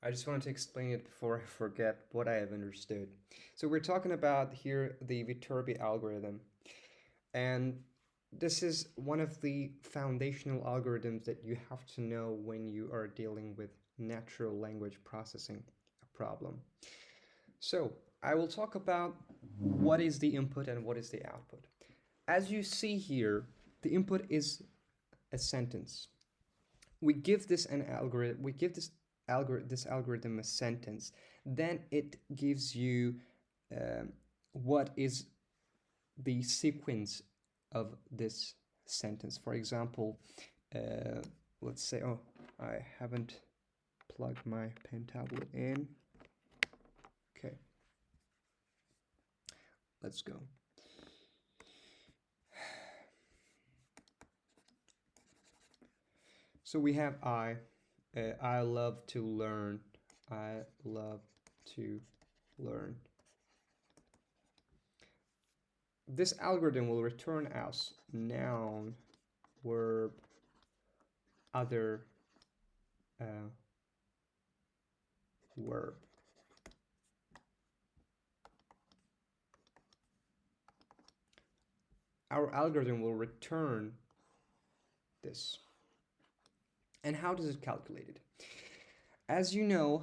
I just wanted to explain it before I forget what I have understood. So we're talking about here the Viterbi algorithm, and this is one of the foundational algorithms that you have to know when you are dealing with natural language processing problem. So I will talk about what is the input and what is the output. As you see here, the input is a sentence. We give this an algorithm, we give this algorithm a sentence, then it gives you what is the sequence of this sentence. For example, uh, let's say, oh, I haven't plugged my pen tablet in. Okay, let's go. So we have I love to learn. I love to learn. This algorithm will return us noun, verb, other uh, verb. Our algorithm will return this. And how does it calculate it? As you know,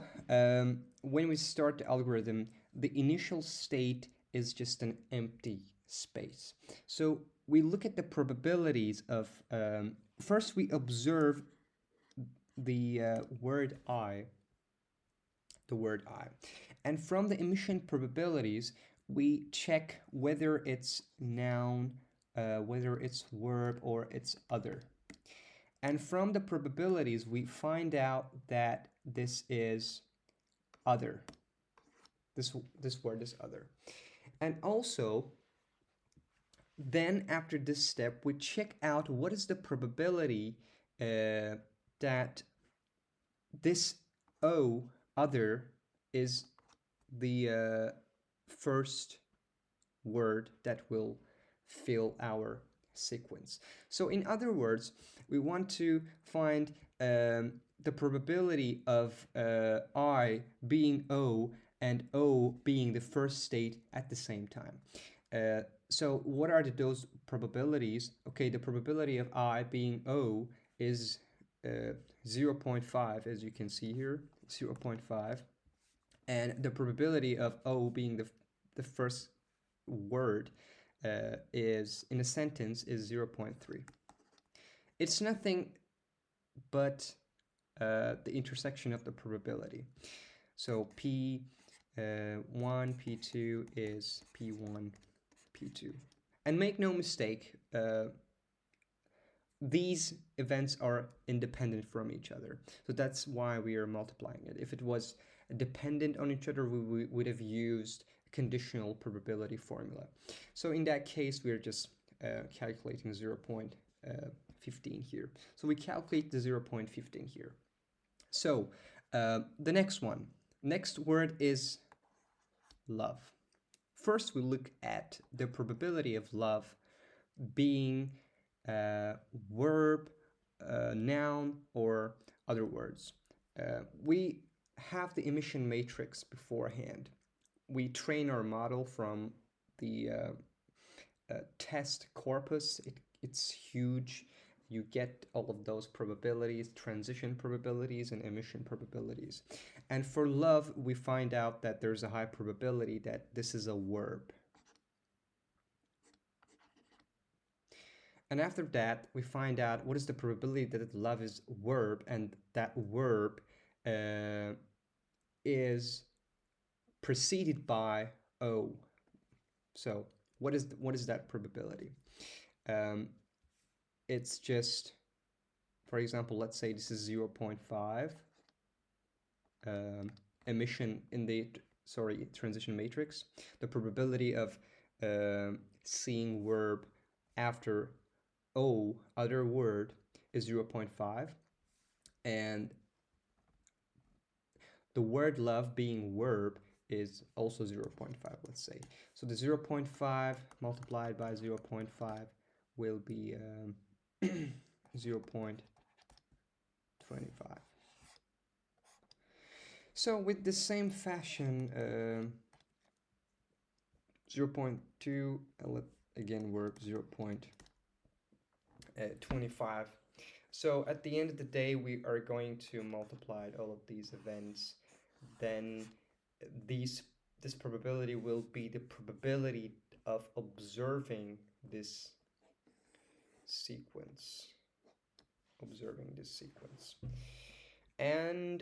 when we start the algorithm, the initial state is just an empty space. So we look at the probabilities of, first we observe the word I. And from the emission probabilities, we check whether it's noun, whether it's verb, or it's other. And from the probabilities, we find out that this is other. This word is other. And also, then after this step, we check out what is the probability that this O, other, is the first word that will fill our sequence. So in other words, we want to find the probability of I being O and O being the first state at the same time. So what are those probabilities? Okay, the probability of I being O is 0.5, as you can see here, 0.5. And the probability of O being the first word is in a sentence is 0.3. It's nothing but the intersection of the probability. So P1, P2 is P1, P2. And make no mistake, these events are independent from each other. So that's why we are multiplying it. If it was dependent on each other, we would have used conditional probability formula. So in that case, we're just calculating 0.15 here. So we calculate the 0.15 here. So the next word is love. First, we look at the probability of love being verb, noun, or other words. We have the emission matrix beforehand. We train our model from the test corpus. It's huge. You get all of those probabilities, transition probabilities, and emission probabilities. And for love, we find out that there's a high probability that this is a verb. And after that, we find out what is the probability that love is verb, and that verb is preceded by O. So what is that probability? It's just, for example, let's say this is 0.5 emission in the transition matrix. The probability of seeing verb after O, other word, is 0.5, and the word love being verb is also 0.5, let's say. So the 0.5 multiplied by 0.5 will be 0.25. So with the same fashion, 0.2, let again work 0.25. So at the end of the day, we are going to multiply all of these events. Then these this probability will be the probability of observing this sequence. Observing this sequence. And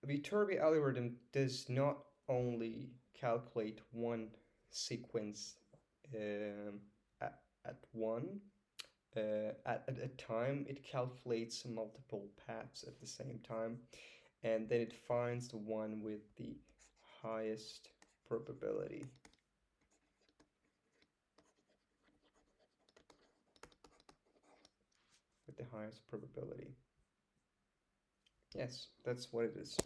Viterbi algorithm does not only calculate one sequence um, at one at a time, it calculates multiple paths at the same time, and then it finds the one with the highest probability. With the highest probability. Yes, that's what it is.